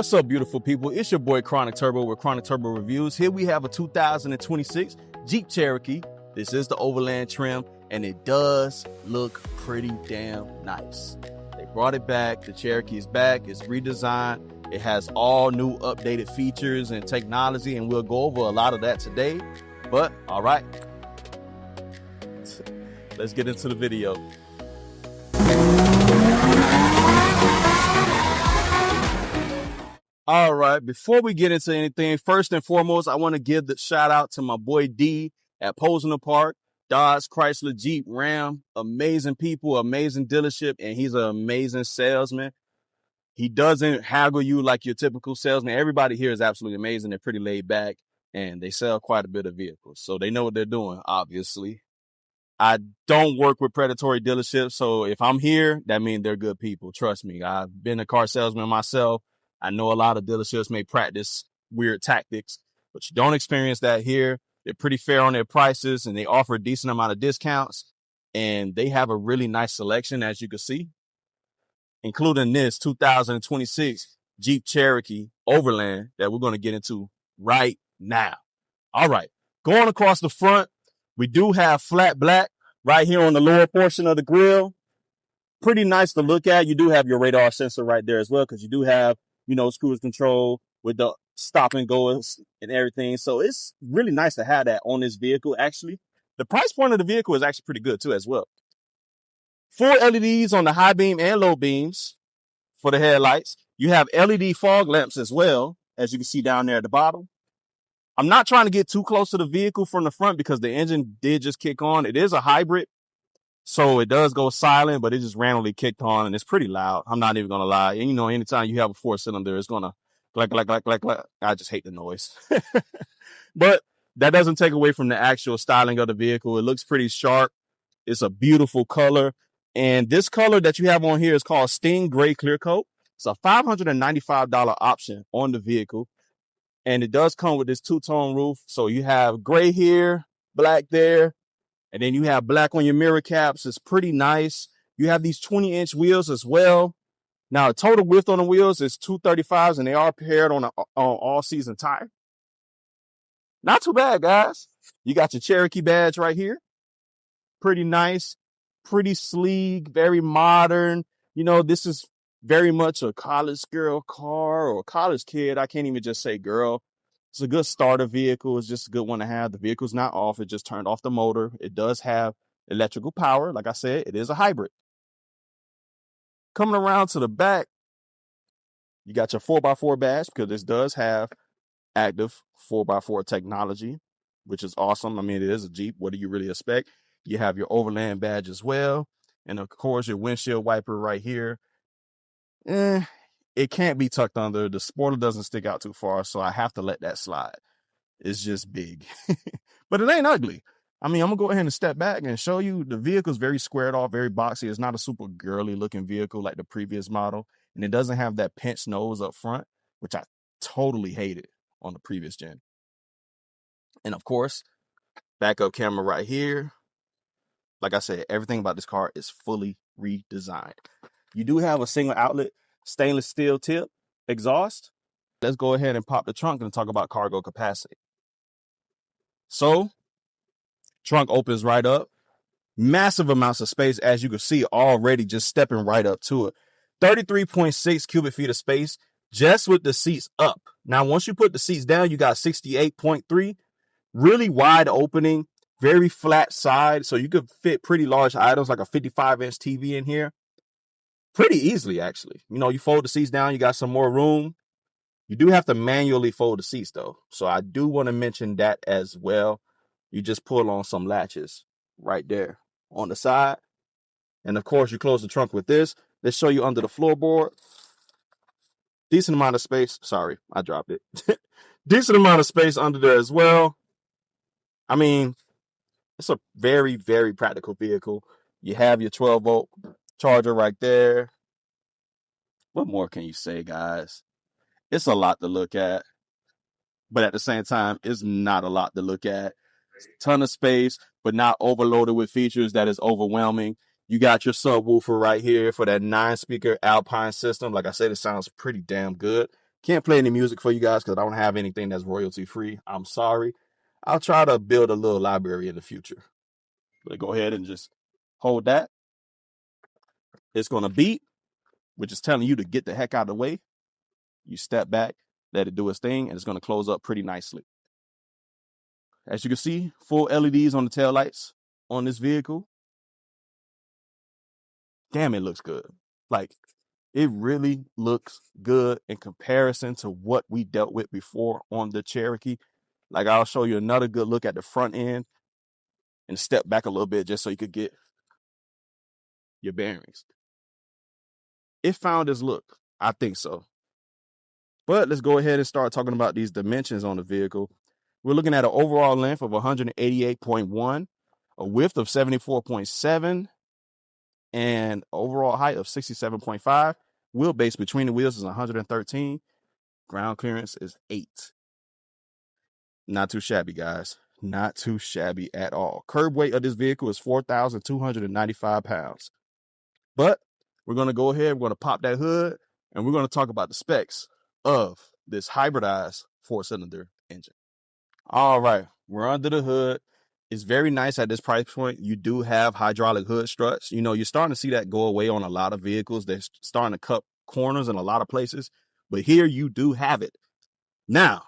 What's up, beautiful people? It's your boy ChronicTurbo with ChronicTurbo Reviews. Here we have a 2026 Jeep Cherokee. This is the Overland trim, and it does look pretty damn nice. They brought it back. The Cherokee is back. It's redesigned. It has all new updated features and technology, and we'll go over a lot of that today. But, all right, let's get into the video. All right, before we get into anything, first and foremost, I want to give the shout out to my boy D at Posner Park, Dodge, Chrysler, Jeep, Ram. Amazing people, amazing dealership, and he's an amazing salesman. He doesn't haggle you like your typical salesman. Everybody here is absolutely amazing. They're pretty laid back, and they sell quite a bit of vehicles, so they know what they're doing, obviously. I don't work with predatory dealerships, so if I'm here, that means they're good people. Trust me. I've been a car salesman myself. I know a lot of dealerships may practice weird tactics, but you don't experience that here. They're pretty fair on their prices, and they offer a decent amount of discounts, and they have a really nice selection, as you can see, including this 2026 Jeep Cherokee Overland that we're going to get into right now. All right, going across the front, we do have flat black right here on the lower portion of the grille. Pretty nice to look at. You do have your radar sensor right there as well, because you do have, cruise control with the stop and go and everything. So it's really nice to have that on this vehicle. Actually, the price point of the vehicle is actually pretty good too as well. 4 LEDs on the high beam and low beams for the headlights. You have LED fog lamps as well, as you can see down there at the bottom. I'm not trying to get too close to the vehicle from the front because the engine did just kick on. It is a hybrid, so it does go silent, but it just randomly kicked on, and it's pretty loud. I'm not even going to lie. And, anytime you have a 4-cylinder, it's going to like. I just hate the noise. But that doesn't take away from the actual styling of the vehicle. It looks pretty sharp. It's a beautiful color. And this color that you have on here is called Sting Gray Clear Coat. It's a $595 option on the vehicle. And it does come with this two-tone roof. So you have gray here, black there, and then you have black on your mirror caps. It's pretty nice. You have these 20-inch wheels as well. Now, the total width on the wheels is 235s, and they are paired on all-season tire. Not too bad, guys. You got your Cherokee badge right here. Pretty nice, pretty sleek, very modern. This is very much a college girl car or a college kid. I can't even just say girl. It's a good starter vehicle. It's just a good one to have. The vehicle's not off. It just turned off the motor. It does have electrical power. Like I said, it is a hybrid. Coming around to the back, you got your 4x4 badge because this does have active 4x4 technology, which is awesome. I mean, it is a Jeep. What do you really expect? You have your Overland badge as well. And, of course, your windshield wiper right here. It can't be tucked under. The spoiler doesn't stick out too far, so I have to let that slide. It's just big. But it ain't ugly. I mean, I'm going to go ahead and step back and show you the vehicle's very squared off, very boxy. It's not a super girly looking vehicle like the previous model. And it doesn't have that pinched nose up front, which I totally hated on the previous gen. And of course, backup camera right here. Like I said, everything about this car is fully redesigned. You do have a single outlet stainless steel tip exhaust. Let's go ahead and pop the trunk and talk about cargo capacity. So, trunk opens right up. Massive amounts of space, as you can see already, just stepping right up to it. 33.6 cubic feet of space just with the seats up. Now, once you put the seats down, you got 68.3. Really wide opening, very flat side. So you could fit pretty large items like a 55-inch TV in here. Pretty easily, actually. You fold the seats down, you got some more room. You do have to manually fold the seats, though. So I do want to mention that as well. You just pull on some latches right there on the side. And, of course, you close the trunk with this. Let's show you under the floorboard. Decent amount of space. Sorry, I dropped it. Decent amount of space under there as well. I mean, it's a very, very practical vehicle. You have your 12-volt charger right there. What more can you say, guys? It's a lot to look at, but at the same time, it's not a lot to look at. Ton of space, but not overloaded with features that is overwhelming. You got your subwoofer right here for that 9-speaker Alpine system. Like I said, it sounds pretty damn good. Can't play any music for you guys because I don't have anything that's royalty free. I'm sorry. I'll try to build a little library in the future. But go ahead and just hold that. It's going to beep, which is telling you to get the heck out of the way. You step back, let it do its thing, and it's going to close up pretty nicely. As you can see, full LEDs on the taillights on this vehicle. Damn, it looks good. Like, it really looks good in comparison to what we dealt with before on the Cherokee. Like, I'll show you another good look at the front end and step back a little bit just so you could get your bearings. It found its look. I think so. But let's go ahead and start talking about these dimensions on the vehicle. We're looking at an overall length of 188.1, a width of 74.7, and overall height of 67.5. Wheelbase between the wheels is 113. Ground clearance is 8. Not too shabby, guys. Not too shabby at all. Curb weight of this vehicle is 4,295 pounds. But we're going to go ahead, we're going to pop that hood, and we're going to talk about the specs of this hybridized 4-cylinder engine. All right, we're under the hood. It's very nice at this price point. You do have hydraulic hood struts. You know, you're starting to see that go away on a lot of vehicles. They're starting to cut corners in a lot of places. But here you do have it. Now,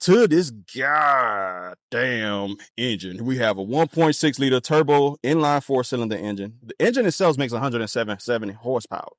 to this goddamn engine, we have a 1.6 liter turbo inline 4-cylinder engine. The engine itself makes 177 horsepower.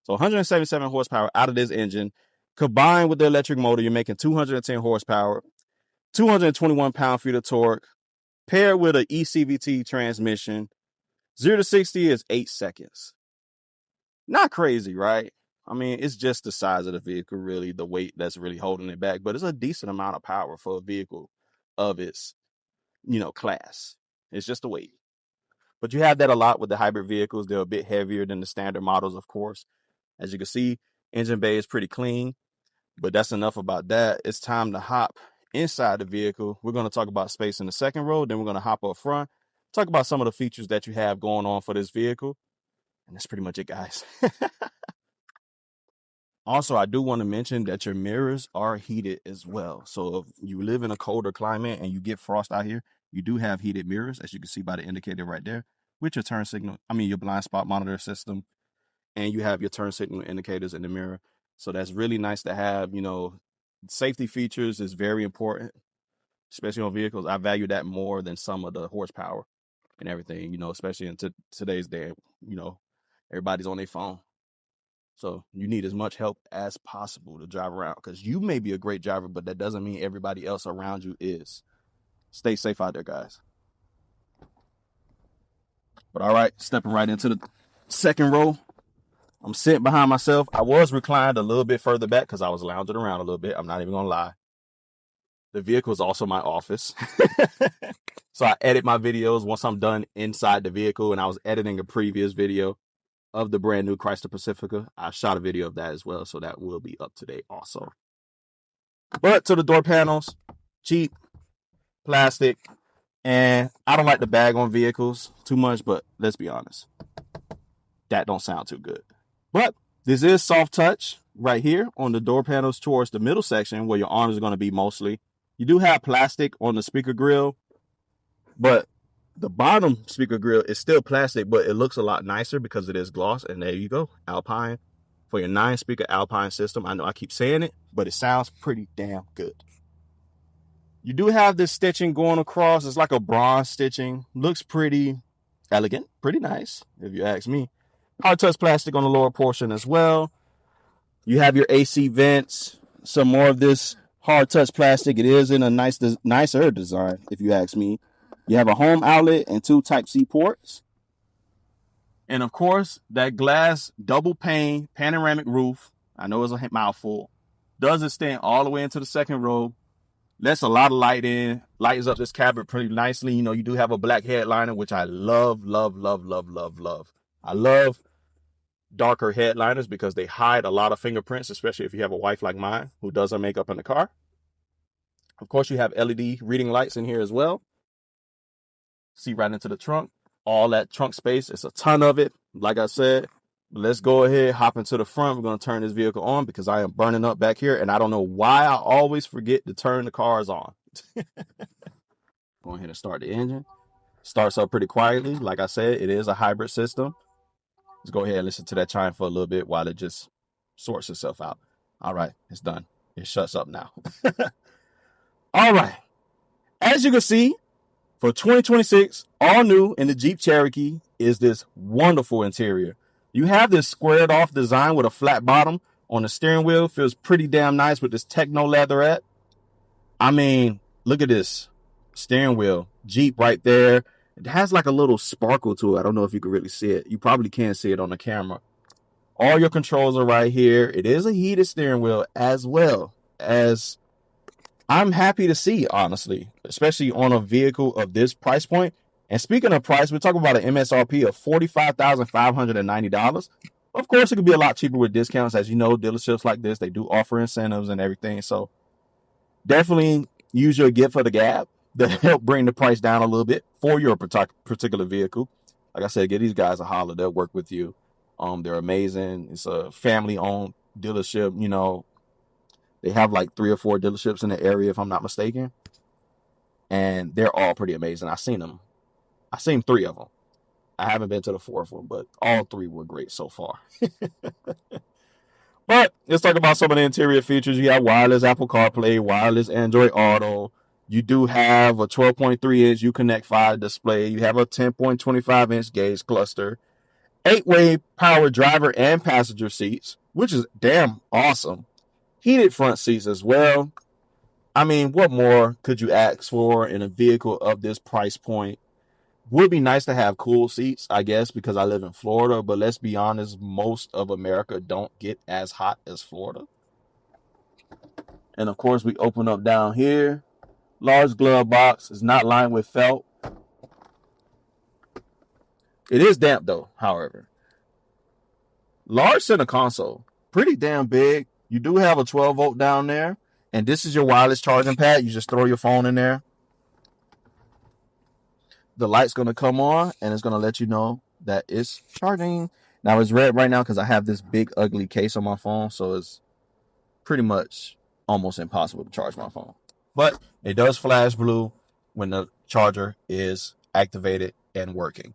So 177 horsepower out of this engine. Combined with the electric motor, you're making 210 horsepower, 221 pound-feet of torque, paired with an ECVT transmission. 0 to 60 is 8 seconds. Not crazy, right? I mean, it's just the size of the vehicle, really, the weight that's really holding it back. But it's a decent amount of power for a vehicle of its, class. It's just the weight. But you have that a lot with the hybrid vehicles. They're a bit heavier than the standard models, of course. As you can see, engine bay is pretty clean. But that's enough about that. It's time to hop inside the vehicle. We're going to talk about space in the second row. Then we're going to hop up front, talk about some of the features that you have going on for this vehicle. And that's pretty much it, guys. Also, I do want to mention that your mirrors are heated as well. So if you live in a colder climate and you get frost out here, you do have heated mirrors, as you can see by the indicator right there, with your blind spot monitor system, and you have your turn signal indicators in the mirror. So that's really nice to have. Safety features is very important, especially on vehicles. I value that more than some of the horsepower and everything, especially in today's day. Everybody's on their phone. So you need as much help as possible to drive around, because you may be a great driver, but that doesn't mean everybody else around you is. Stay safe out there, guys. But all right, stepping right into the second row. I'm sitting behind myself. I was reclined a little bit further back because I was lounging around a little bit. I'm not even going to lie. The vehicle is also my office. So I edit my videos once I'm done inside the vehicle, and I was editing a previous video of the brand new Chrysler Pacifica. I shot a video of that as well, so that will be up to date also. But to the door panels, cheap, plastic, and I don't like to bag on vehicles too much, but let's be honest, that don't sound too good. But this is soft touch right here on the door panels towards the middle section where your arms are going to be mostly. You do have plastic on the speaker grill, but the bottom speaker grill is still plastic, but it looks a lot nicer because it is gloss. And there you go, Alpine for your 9-speaker Alpine system. I know I keep saying it, but it sounds pretty damn good. You do have this stitching going across. It's like a bronze stitching. Looks pretty elegant, pretty nice, if you ask me. Hard touch plastic on the lower portion as well. You have your AC vents. Some more of this hard touch plastic. It is in a nicer design, if you ask me. You have a home outlet and 2 Type-C ports. And of course, that glass double pane panoramic roof, I know it's a mouthful, does extend all the way into the second row. Lets a lot of light in, lightens up this cabin pretty nicely. You do have a black headliner, which I love, love, love, love, love, love. I love darker headliners because they hide a lot of fingerprints, especially if you have a wife like mine who does her makeup in the car. Of course, you have LED reading lights in here as well. See right into the trunk. All that trunk space, it's a ton of it. Like I said, Let's go ahead, hop into the front. We're going to turn this vehicle on because I am burning up back here, and I don't know why I always forget to turn the cars on. Go ahead and start the engine. Starts up pretty quietly. Like I said, it is a hybrid system. Let's go ahead and listen to that chime for a little bit while it just sorts itself out. All right, it's done. It shuts up now. All right. As you can see, for 2026, all new in the Jeep Cherokee is this wonderful interior. You have this squared off design with a flat bottom on the steering wheel. Feels pretty damn nice with this techno leatherette. I mean, look at this steering wheel. Jeep right there. It has like a little sparkle to it. I don't know if you can really see it. You probably can't see it on the camera. All your controls are right here. It is a heated steering wheel as well, as I'm happy to see, honestly, especially on a vehicle of this price point. And speaking of price, we're talking about an MSRP of $45,590. Of course, it could be a lot cheaper with discounts. As you know, dealerships like this, they do offer incentives and everything. So definitely use your gift for the gab to help bring the price down a little bit for your particular vehicle. Like I said, give these guys a holler. They'll work with you. They're amazing. It's a family-owned dealership. You know, they have like 3 or 4 dealerships in the area, if I'm not mistaken. And they're all pretty amazing. I've seen them. I've seen 3 of them. I haven't been to the 4th one, but all 3 were great so far. But let's talk about some of the interior features. You have wireless Apple CarPlay, wireless Android Auto. You do have a 12.3-inch Uconnect 5 display. You have a 10.25-inch gauge cluster. 8-way power driver and passenger seats, which is damn awesome. Heated front seats as well. I mean, what more could you ask for in a vehicle of this price point? Would be nice to have cool seats, I guess, because I live in Florida. But let's be honest, most of America don't get as hot as Florida. And of course, we open up down here. Large glove box. Is not lined with felt. It is damp though, however. Large center console. Pretty damn big. You do have a 12 volt down there. And this is your wireless charging pad. You just throw your phone in there. The light's going to come on and it's going to let you know that it's charging. Now it's red right now because I have this big ugly case on my phone. So it's pretty much almost impossible to charge my phone. But it does flash blue when the charger is activated and working.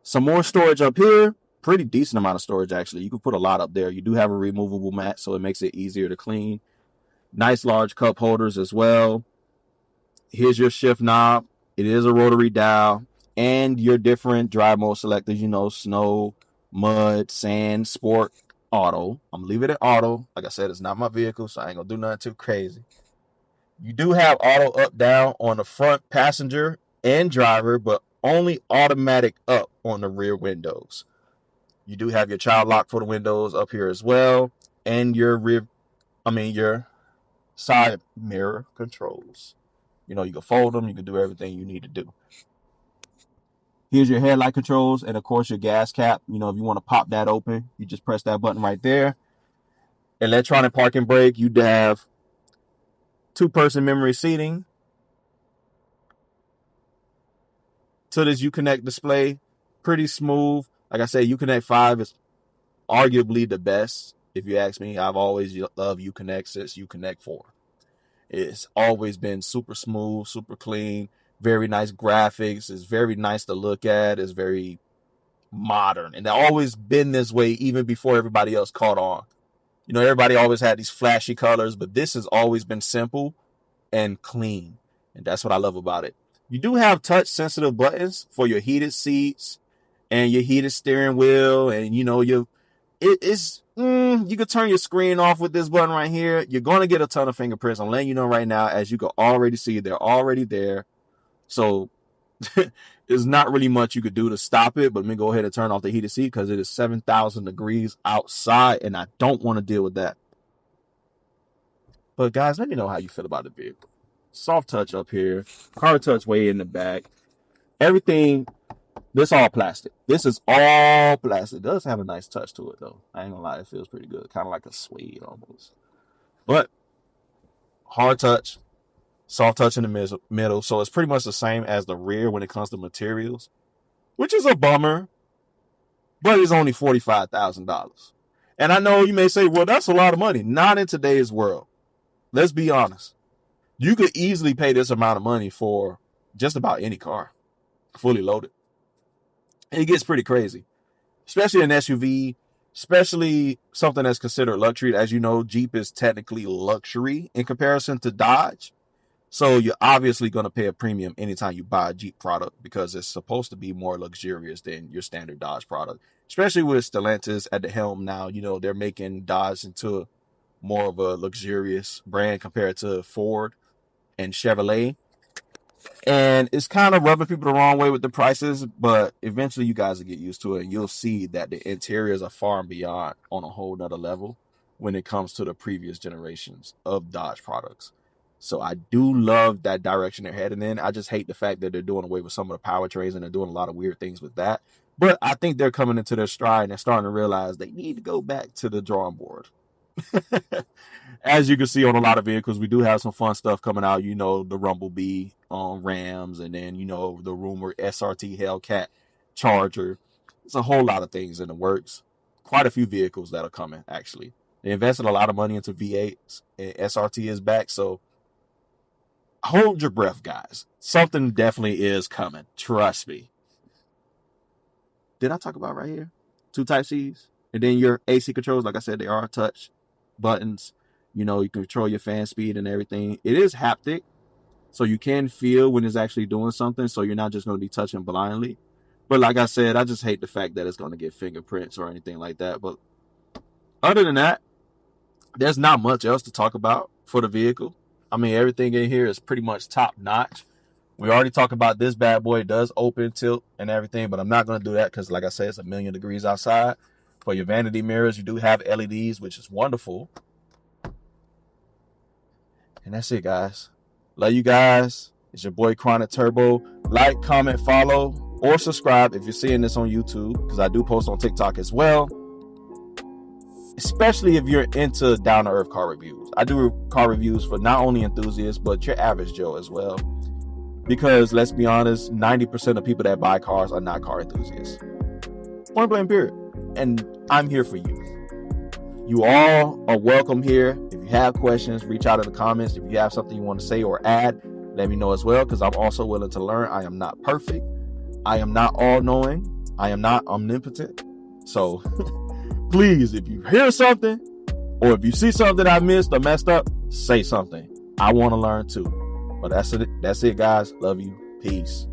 Some more storage up here. Pretty decent amount of storage, actually. You can put a lot up there. You do have a removable mat, so it makes it easier to clean. Nice large cup holders as well. Here's your shift knob. It is a rotary dial. And your different drive mode selectors, you know, snow, mud, sand, sport, auto. I'm going to leave it at auto. Like I said, it's not my vehicle, so I ain't going to do nothing too crazy. You do have auto up, down on the front passenger and driver, but only automatic up on the rear windows. You do have your child lock for the windows up here as well. And your your side mirror controls. You know, you can fold them. You can do everything you need to do. Here's your headlight controls. And, of course, your gas cap. You know, if you want to pop that open, you just press that button right there. Electronic parking brake. You have 2-person memory seating. To this Uconnect display. Pretty smooth. Like I said, Uconnect 5 is arguably the best. If you ask me, I've always loved Uconnect since Uconnect 4. It's always been super smooth, super clean, very nice graphics. It's very nice to look at. It's very modern. And it's always been this way even before everybody else caught on. You know, everybody always had these flashy colors, but this has always been simple and clean. And that's what I love about it. You do have touch-sensitive buttons for your heated seats and your heated steering wheel. And, you know, you can turn your screen off with this button right here. You're going to get a ton of fingerprints. I'm letting you know right now, as you can already see, they're already there. So there's not really much you could do to stop it. But let me go ahead and turn off the heated seat because it is 7,000 degrees outside, and I don't want to deal with that. But, guys, let me know how you feel about the vehicle. Soft touch up here. Hard touch way in the back. Everything. This all plastic. This is all plastic. It does have a nice touch to it, though. I ain't gonna lie. It feels pretty good. Kind of like a suede almost. But hard touch, soft touch in the middle. So it's pretty much the same as the rear when it comes to materials, which is a bummer. but it's only $45,000. And I know you may say, well, that's a lot of money. Not in today's world. Let's be honest. You could easily pay this amount of money for just about any car, fully loaded. And it gets pretty crazy, especially an SUV, especially something that's considered luxury. As you know, Jeep is technically luxury in comparison to Dodge. So you're obviously going to pay a premium anytime you buy a Jeep product because it's supposed to be more luxurious than your standard Dodge product, especially with Stellantis at the helm now. You know, they're making Dodge into more of a luxurious brand compared to Ford and Chevrolet. And it's kind of rubbing people the wrong way with the prices, but eventually you guys will get used to it, and you'll see that the interiors are far and beyond on a whole nother level when it comes to the previous generations of Dodge products. So I do love that direction they're heading in. I just hate the fact that they're doing away with some of the powertrains, and they're doing a lot of weird things with that. But I think they're coming into their stride, and they're starting to realize they need to go back to the drawing board. As you can see on a lot of vehicles, we do have some fun stuff coming out. You know, the Rumblebee on Rams, and then, you know, the rumored SRT Hellcat Charger. There's a whole lot of things in the works. Quite a few vehicles that are coming, actually. They invested a lot of money into V8s, and SRT is back, so hold your breath, guys. Something definitely is coming. Trust me. Did I talk about right here? 2 Type-Cs. And then your AC controls, like I said, they are touch buttons. You know, you can control your fan speed and everything. It is haptic, so you can feel when it's actually doing something, so you're not just going to be touching blindly. But like I said, I just hate the fact that it's going to get fingerprints or anything like that. But other than that, there's not much else to talk about for the vehicle. I mean, everything in here is pretty much top notch. We already talked about this bad boy. It does open, tilt, and everything, but I'm not going to do that because, like I said, it's 1,000,000 degrees outside. For your vanity mirrors, you do have LEDs, which is wonderful. And that's it, guys. Love you guys. It's your boy ChronicTurbo. Like, comment, follow, or subscribe if you're seeing this on YouTube, because I do post on TikTok as well. Especially if you're into down-to-earth car reviews. I do car reviews for not only enthusiasts, but your average Joe as well. Because, let's be honest, 90% of people that buy cars are not car enthusiasts. Point blank period. And I'm here for you. You all are welcome here. If you have questions, reach out in the comments. If you have something you want to say or add, let me know as well, because I'm also willing to learn. I am not perfect. I am not all-knowing. I am not omnipotent. So please, if you hear something or if you see something I missed or messed up, say something. I want to learn too. But that's it. That's it, guys. Love you. Peace.